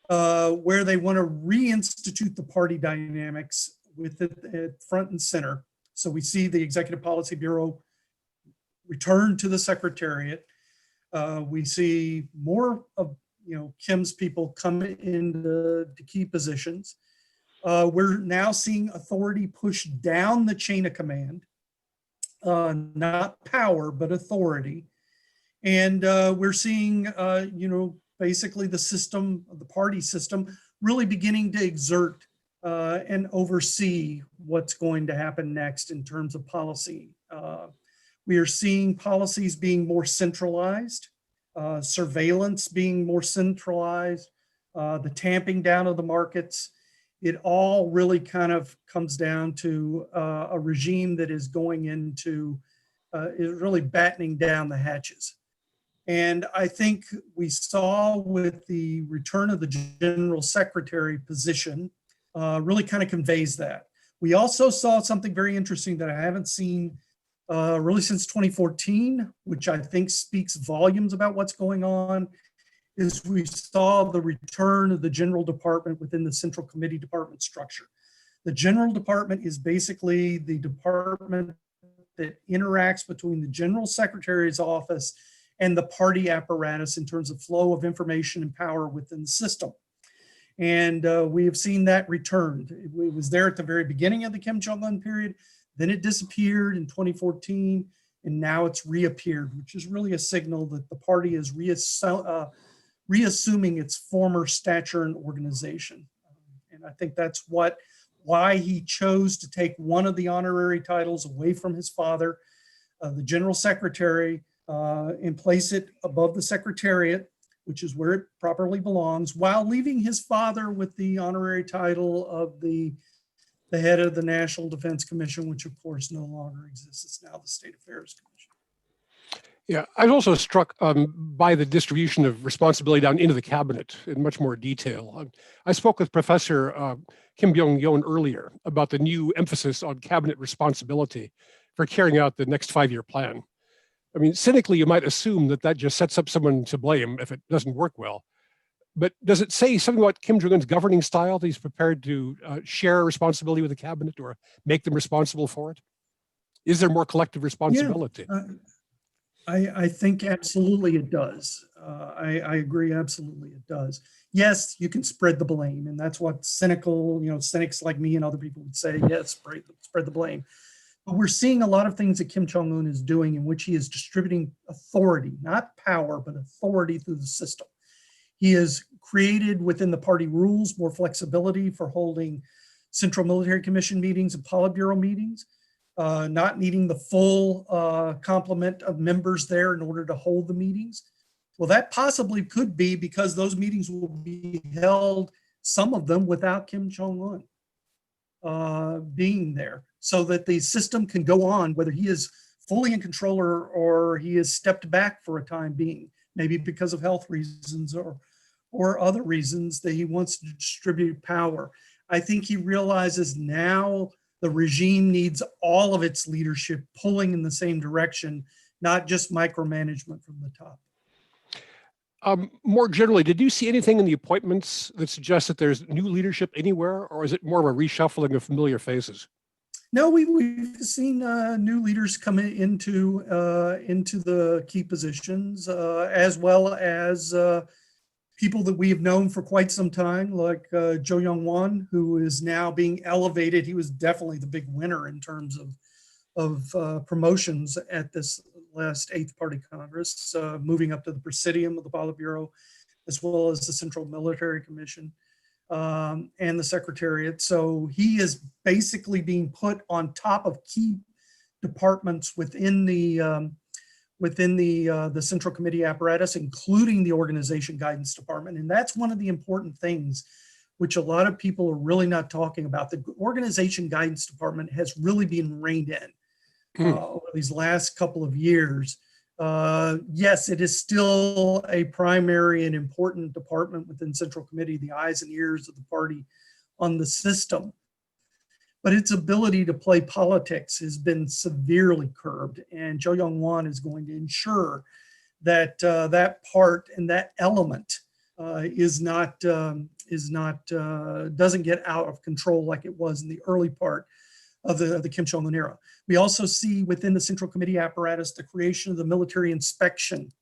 where they want to reinstitute the party dynamics with it at front and center. So we see the Executive Policy Bureau return to the Secretariat. We see more of Kim's people come into key positions. We're now seeing authority push down the chain of command. Not power, but authority. And we're seeing, basically the system, the party system, really beginning to exert and oversee what's going to happen next in terms of policy. We are seeing policies being more centralized, surveillance being more centralized, the tamping down of the markets. It all really kind of comes down to a regime that is going into, is really battening down the hatches. And I think we saw with the return of the general secretary position, really kind of conveys that. We also saw something very interesting that I haven't seen really since 2014, which I think speaks volumes about what's going on, is we saw the return of the general department within the central committee department structure. The general department is basically the department that interacts between the general secretary's office and the party apparatus in terms of flow of information and power within the system. And we have seen that returned. It was there at the very beginning of the Kim Jong-un period, then it disappeared in 2014, and now it's reappeared, which is really a signal that the party is reassuming its former stature and organization. And I think that's why he chose to take one of the honorary titles away from his father, the general secretary, and place it above the secretariat, which is where it properly belongs, while leaving his father with the honorary title of the head of the National Defense Commission, which of course no longer exists. It's now the State Affairs Commission. Yeah, I was also struck by the distribution of responsibility down into the cabinet in much more detail. I spoke with Professor Kim Byung-yeon earlier about the new emphasis on cabinet responsibility for carrying out the next 5-year plan. I mean, cynically, you might assume that just sets up someone to blame if it doesn't work well. But does it say something about Kim Jong-un's governing style, that he's prepared to share responsibility with the cabinet or make them responsible for it? Is there more collective responsibility? Yeah, I think absolutely it does. I agree, absolutely it does. Yes, you can spread the blame, and that's what cynical, cynics like me and other people would say, yes, spread the blame. But we're seeing a lot of things that Kim Jong-un is doing in which he is distributing authority, not power, but authority through the system. He has created within the party rules more flexibility for holding Central Military Commission meetings and Politburo meetings, not needing the full complement of members there in order to hold the meetings. Well, that possibly could be because those meetings will be held, some of them without Kim Jong-un being there, so that the system can go on, whether he is fully in control or he is stepped back for a time being, maybe because of health reasons or other reasons that he wants to distribute power. I think he realizes now the regime needs all of its leadership pulling in the same direction, not just micromanagement from the top. More generally, did you see anything in the appointments that suggests that there's new leadership anywhere, or is it more of a reshuffling of familiar faces? No, we've seen new leaders come into the key positions, as well as people that we have known for quite some time, like Jong-un, who is now being elevated. He was definitely the big winner in terms of promotions at this last 8th Party Congress, moving up to the Presidium of the Politburo, as well as the Central Military Commission and the Secretariat. So he is basically being put on top of key departments within the Central Committee apparatus, including the Organization Guidance Department. And that's one of the important things which a lot of people are really not talking about. The Organization Guidance Department has really been reined in over these last couple of years. Yes, it is still a primary and important department within Central Committee, the eyes and ears of the party on the system. But its ability to play politics has been severely curbed, and Jo Young-won is going to ensure that that part and that element doesn't get out of control like it was in the early part of the Kim Jong-un era. We also see within the Central Committee apparatus the creation of the Military Inspection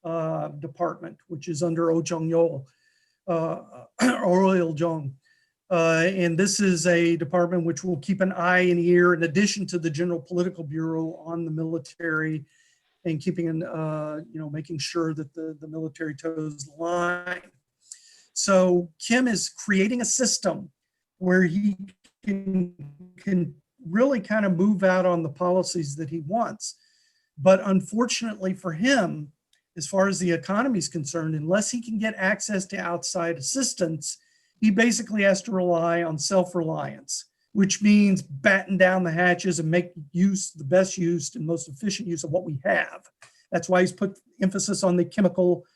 Department, which is under Oh Jong-yeol, or Jong. And this is a department which will keep an eye and ear, in addition to the General Political Bureau, on the military and keeping making sure that the military toes the line. So Kim is creating a system where he can really kind of move out on the policies that he wants. But unfortunately for him, as far as the economy is concerned, unless he can get access to outside assistance, he basically has to rely on self-reliance, which means batten down the hatches and make the best use and most efficient use of what we have. That's why he's put emphasis on the chemical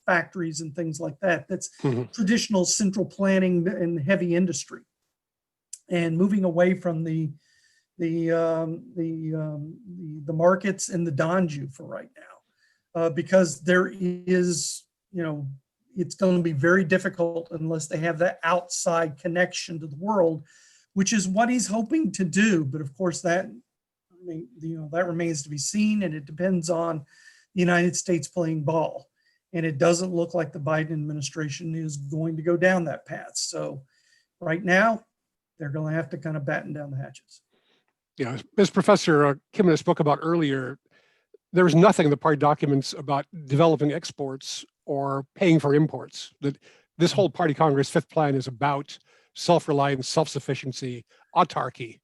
factories and things like that. That's traditional central planning and heavy industry, and moving away from the markets and the Danju for right now, because there is, it's going to be very difficult unless they have that outside connection to the world, which is what he's hoping to do. But of course, that remains to be seen, and it depends on the United States playing ball. And it doesn't look like the Biden administration is going to go down that path. So right now, they're going to have to kind of batten down the hatches. Yeah, as Professor Kim and I spoke about earlier, there was nothing in the party documents about developing exports or paying for imports. That this whole party Congress fifth plan is about self-reliance, self-sufficiency, autarky.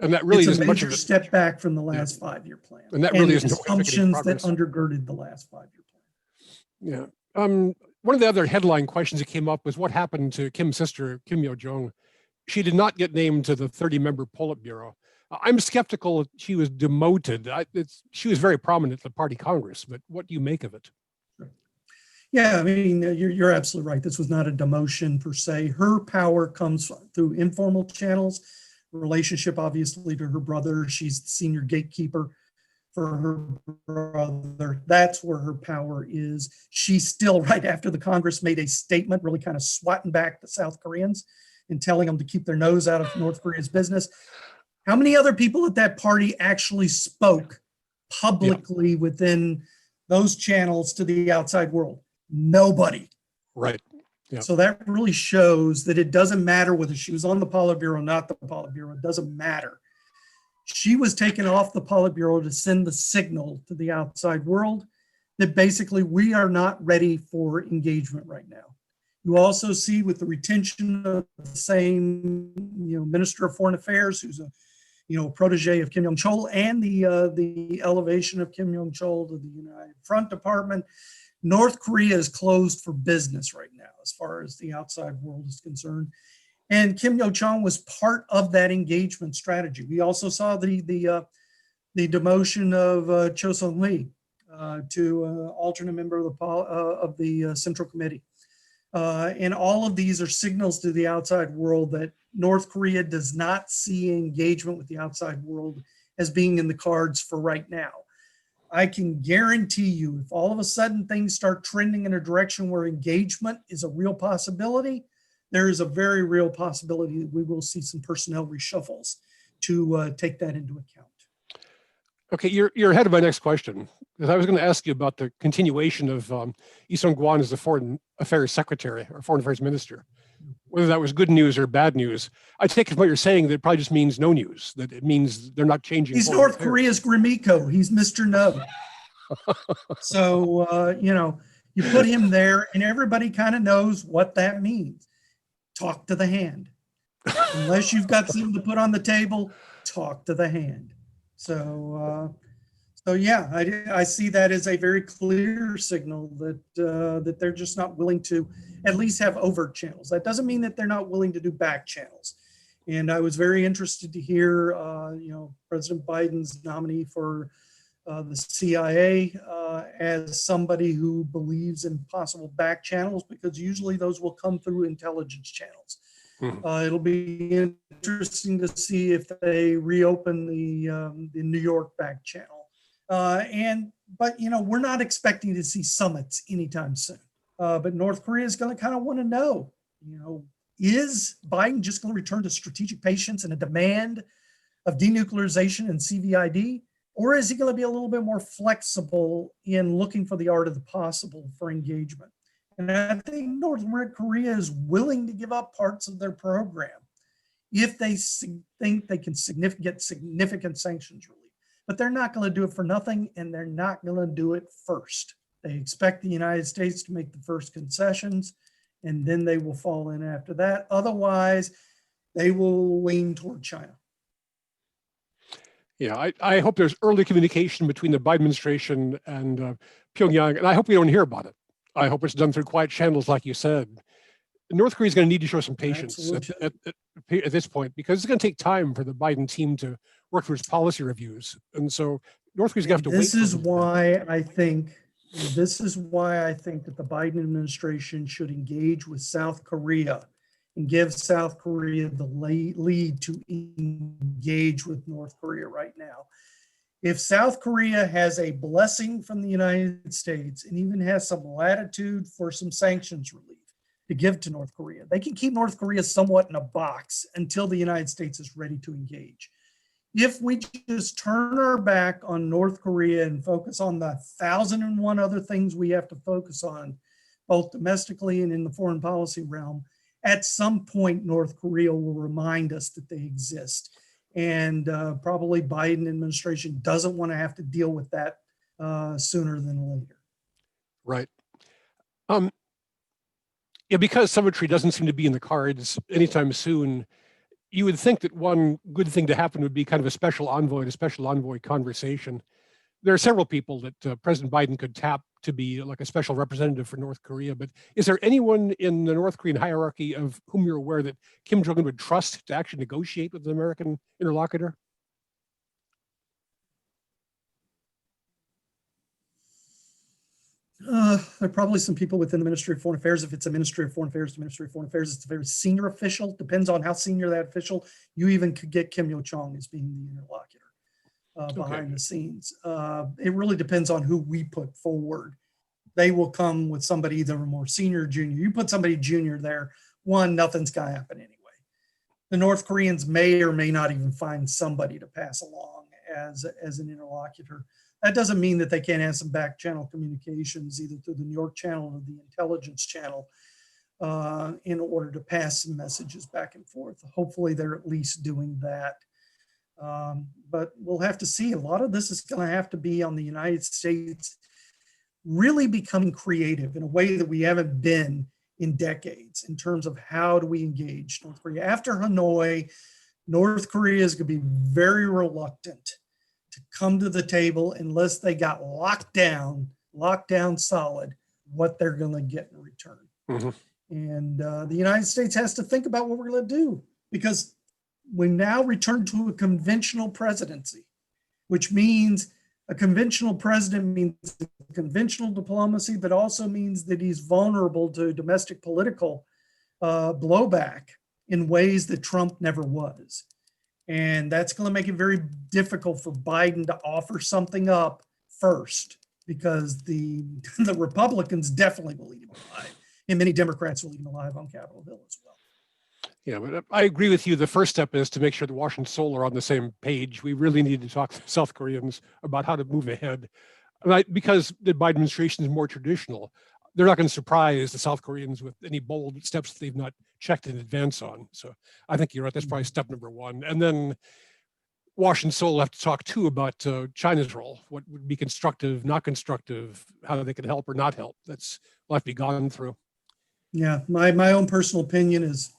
And that really is a isn't much of major a step back from the last 5-year plan. And that really isn't assumptions that undergirded the last 5-year Yeah. plan. One of the other headline questions that came up was what happened to Kim's sister, Kim Yo-jong. She did not get named to the 30-member Politburo. I'm skeptical she was demoted. She was very prominent at the party Congress, but what do you make of it? Yeah, I mean, you're absolutely right. This was not a demotion per se. Her power comes through informal channels, relationship obviously to her brother. She's the senior gatekeeper for her brother. That's where her power is. She's still, right after the Congress made a statement, really kind of swatting back the South Koreans and telling them to keep their nose out of North Korea's business. How many other people at that party actually spoke publicly within those channels to the outside world? Nobody. Right. Yeah. So that really shows that it doesn't matter whether she was on the Politburo or not the Politburo. It doesn't matter. She was taken off the Politburo to send the signal to the outside world that basically we are not ready for engagement right now. You also see with the retention of the same, Minister of Foreign Affairs, who's a protege of Kim Yong-chol, and the elevation of Kim Yong-chol to the United Front Department. North Korea is closed for business right now, as far as the outside world is concerned. And Kim Yo-jong was part of that engagement strategy. We also saw the demotion of Cho Sung-hui to alternate member of the Central Committee. And all of these are signals to the outside world that North Korea does not see engagement with the outside world as being in the cards for right now. I can guarantee you, if all of a sudden things start trending in a direction where engagement is a real possibility, there is a very real possibility that we will see some personnel reshuffles to take that into account. Okay, you're ahead of my next question, because I was going to ask you about the continuation of Lee Sung-kwan as the Foreign Affairs Secretary or Foreign Affairs Minister, whether that was good news or bad news. I take it from what you're saying that it probably just means no news, that it means they're not changing. He's North Korea's Gromyko. He's Mr. No. So, you put him there and everybody kind of knows what that means. Talk to the hand. Unless you've got something to put on the table, talk to the hand. So yeah, I see that as a very clear signal that they're just not willing to at least have overt channels. That doesn't mean that they're not willing to do back channels. And I was very interested to hear, President Biden's nominee for the CIA as somebody who believes in possible back channels, because usually those will come through intelligence channels. It'll be interesting to see if they reopen the New York back channel. But we're not expecting to see summits anytime soon. But North Korea is going to kind of want to know, is Biden just going to return to strategic patience and a demand of denuclearization and CVID? Or is he going to be a little bit more flexible in looking for the art of the possible for engagement? And I think North Korea is willing to give up parts of their program if they think they can get significant sanctions relief. But they're not going to do it for nothing, and they're not going to do it first. They expect the United States to make the first concessions, and then they will fall in after that. Otherwise, they will lean toward China. Yeah, I hope there's early communication between the Biden administration and Pyongyang, and I hope we don't hear about it. I hope it's done through quiet channels, like you said. North Korea is going to need to show some patience at this point, because it's going to take time for the Biden team to work through its policy reviews. And so North Korea's going to have to wait. This is why I think that the Biden administration should engage with South Korea and give South Korea the lead to engage with North Korea right now. If South Korea has a blessing from the United States and even has some latitude for some sanctions relief to give to North Korea, they can keep North Korea somewhat in a box until the United States is ready to engage. If we just turn our back on North Korea and focus on the 1,001 other things we have to focus on, both domestically and in the foreign policy realm, at some point, North Korea will remind us that they exist. And probably Biden administration doesn't want to have to deal with that sooner than later. Right. Yeah, because symmetry doesn't seem to be in the cards anytime soon, you would think that one good thing to happen would be kind of a special envoy conversation. There are several people that President Biden could tap to be like a special representative for North Korea, but is there anyone in the North Korean hierarchy of whom you're aware that Kim Jong-un would trust to actually negotiate with an American interlocutor? There are probably some people within the Ministry of Foreign Affairs. If it's a Ministry of Foreign Affairs, the Ministry of Foreign Affairs, it's a very senior official. Depends on how senior that official. You even could get Kim Yo-chong as being the interlocutor behind the scenes. It really depends on who we put forward. They will come with somebody either more senior or junior. You put somebody junior there, nothing's going to happen anyway. The North Koreans may or may not even find somebody to pass along as an interlocutor. That doesn't mean that they can't have some back channel communications, either through the New York channel or the intelligence channel, in order to pass some messages back and forth. Hopefully they're at least doing that. But we'll have to see. A lot of this is going to have to be on the United States really becoming creative in a way that we haven't been in decades in terms of how do we engage North Korea. After Hanoi, North Korea is going to be very reluctant to come to the table unless they got locked down solid, what they're going to get in return. Mm-hmm. And the United States has to think about what we're going to do, because we now return to a conventional presidency, which means a conventional president means conventional diplomacy, but also means that he's vulnerable to domestic political blowback in ways that Trump never was. And that's going to make it very difficult for Biden to offer something up first, because the Republicans definitely will eat him alive, and many Democrats will eat him alive on Capitol Hill as well. Yeah, but I agree with you. The first step is to make sure that Washington and Seoul are on the same page. We really need to talk to South Koreans about how to move ahead. Because the Biden administration is more traditional, they're not going to surprise the South Koreans with any bold steps that they've not checked in advance on. So I think you're right. That's probably step number one. And then Washington and Seoul have to talk too about China's role. What would be constructive, not constructive, how they can help or not help. That's will have to be gone through. Yeah, my own personal opinion is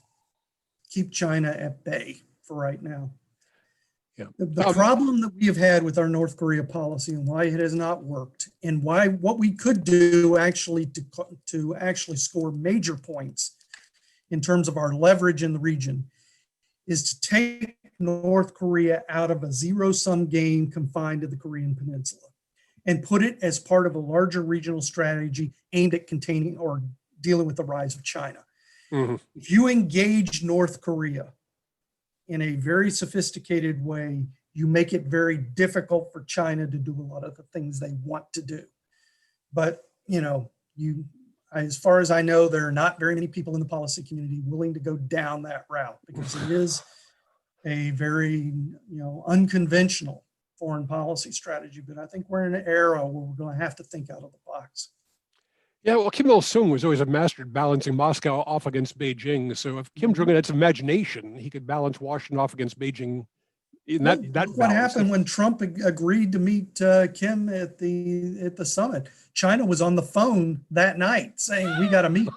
keep China at bay for right now. Yeah. The problem that we have had with our North Korea policy and why it has not worked, and what we could do actually to actually score major points in terms of our leverage in the region, is to take North Korea out of a zero-sum game confined to the Korean Peninsula and put it as part of a larger regional strategy aimed at containing or dealing with the rise of China. Mm-hmm. If you engage North Korea in a very sophisticated way, you make it very difficult for China to do a lot of the things they want to do. But, as far as I know, there are not very many people in the policy community willing to go down that route, because it is a very, unconventional foreign policy strategy. But I think we're in an era where we're going to have to think out of the box. Yeah, well, Kim Il-sung was always a master at balancing Moscow off against Beijing. So if Kim Jong-un had some imagination, he could balance Washington off against Beijing in Well, that look what balance. happened when Trump agreed to meet Kim at the summit. China was on the phone that night saying, "We got to meet."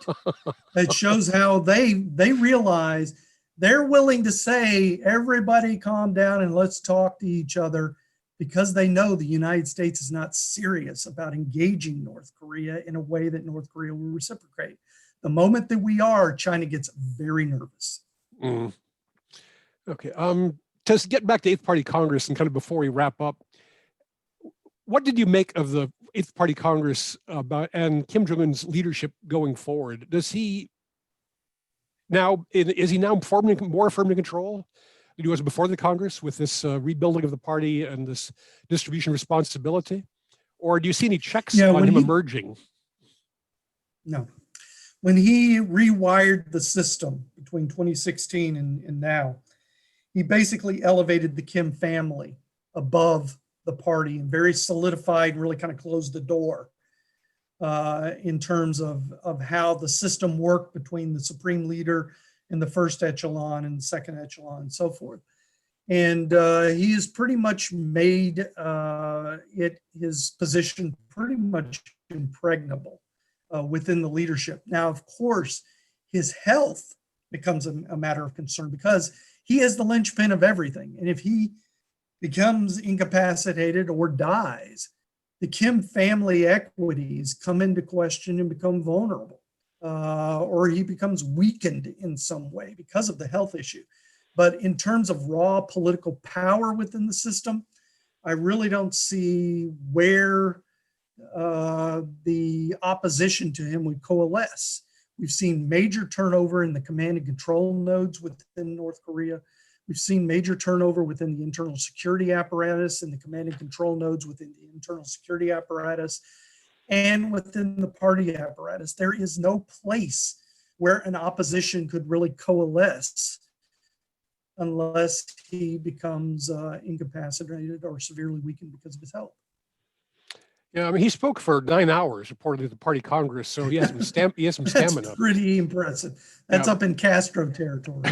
It shows how they realize they're willing to say, "Everybody calm down and let's talk to each other," because they know the United States is not serious about engaging North Korea in a way that North Korea will reciprocate. The moment that we are, China gets very nervous. Mm. Okay. To get back to Eighth Party Congress and kind of before we wrap up, what did you make of the Eighth Party Congress and Kim Jong-un's leadership going forward? Is he now more firmly in control than he was before the Congress with this rebuilding of the party and this distribution of responsibility? Or do you see any checks on him emerging? No. When he rewired the system between 2016 and now, he basically elevated the Kim family above the party and very solidified and really kind of closed the door in terms of how the system worked between the supreme leader and the first echelon and the second echelon and so forth. And he has pretty much made his position pretty much impregnable within the leadership. Now, of course, his health becomes a matter of concern because he is the linchpin of everything. And if he becomes incapacitated or dies, the Kim family equities come into question and become vulnerable, or he becomes weakened in some way because of the health issue. But in terms of raw political power within the system, I really don't see where the opposition to him would coalesce. We've seen major turnover in the command and control nodes within North Korea. We've seen major turnover within the internal security apparatus and the command and control nodes within the internal security apparatus and within the party apparatus. There is no place where an opposition could really coalesce unless he becomes incapacitated or severely weakened because of his health. Yeah, I mean, he spoke for 9 hours, reportedly, at the party Congress, so he has some stamina. That's pretty impressive. That's up in Castro territory.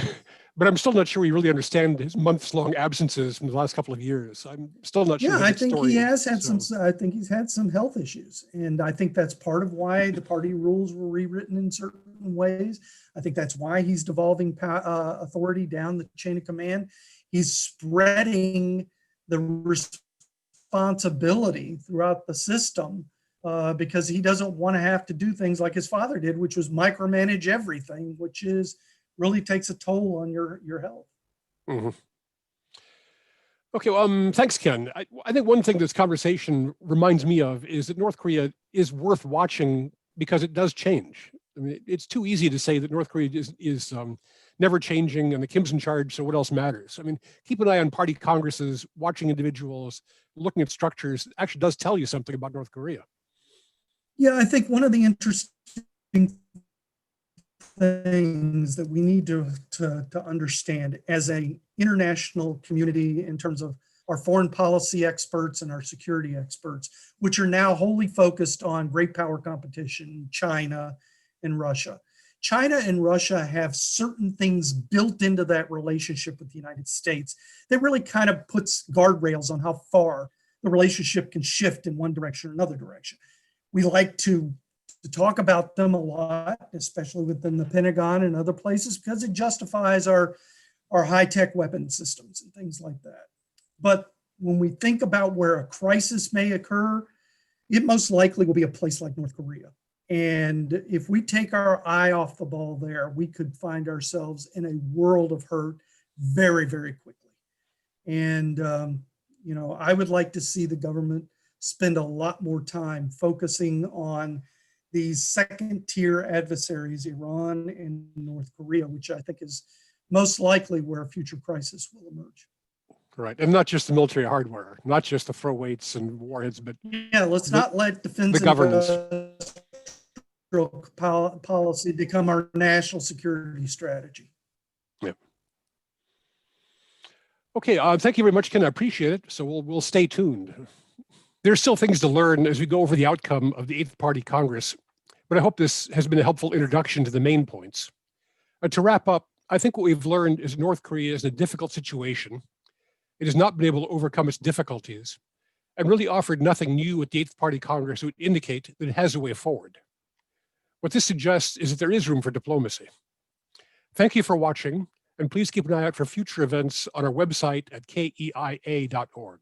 But I'm still not sure we really understand his months-long absences from the last couple of years. I'm still not sure. Yeah, I think he has had I think he's had some health issues, and I think that's part of why the party rules were rewritten in certain ways. I think that's why he's devolving authority down the chain of command. He's spreading the responsibility throughout the system because he doesn't want to have to do things like his father did, which was micromanage everything, which is really takes a toll on your health. Mm-hmm. Okay, well, thanks, Ken. I think one thing this conversation reminds me of is that North Korea is worth watching because it does change. I mean, it's too easy to say that North Korea is never changing and the Kim's in charge, so what else matters? I mean, keep an eye on party congresses, watching individuals, looking at structures actually does tell you something about North Korea. Yeah, I think one of the interesting things that we need to understand as an international community in terms of our foreign policy experts and our security experts, which are now wholly focused on great power competition, China and Russia. China and Russia have certain things built into that relationship with the United States that really kind of puts guardrails on how far the relationship can shift in one direction or another direction. We like to talk about them a lot, especially within the Pentagon and other places, because it justifies our high-tech weapon systems and things like that. But when we think about where a crisis may occur, it most likely will be a place like North Korea. And if we take our eye off the ball there, we could find ourselves in a world of hurt very, very quickly. And, I would like to see the government spend a lot more time focusing on these second-tier adversaries, Iran and North Korea, which I think is most likely where a future crisis will emerge. Right, and not just the military hardware, not just the throw weights and warheads, but yeah, let's not let defense the governance policy become our national security strategy. Yeah. Okay, thank you very much, Ken. I appreciate it. So we'll stay tuned. There's still things to learn as we go over the outcome of the Eighth Party Congress. but I hope this has been a helpful introduction to the main points. To wrap up, I think what we've learned is North Korea is in a difficult situation. It has not been able to overcome its difficulties and really offered nothing new at the Eighth Party Congress would indicate that it has a way forward. What this suggests is that there is room for diplomacy. Thank you for watching, and please keep an eye out for future events on our website at keia.org.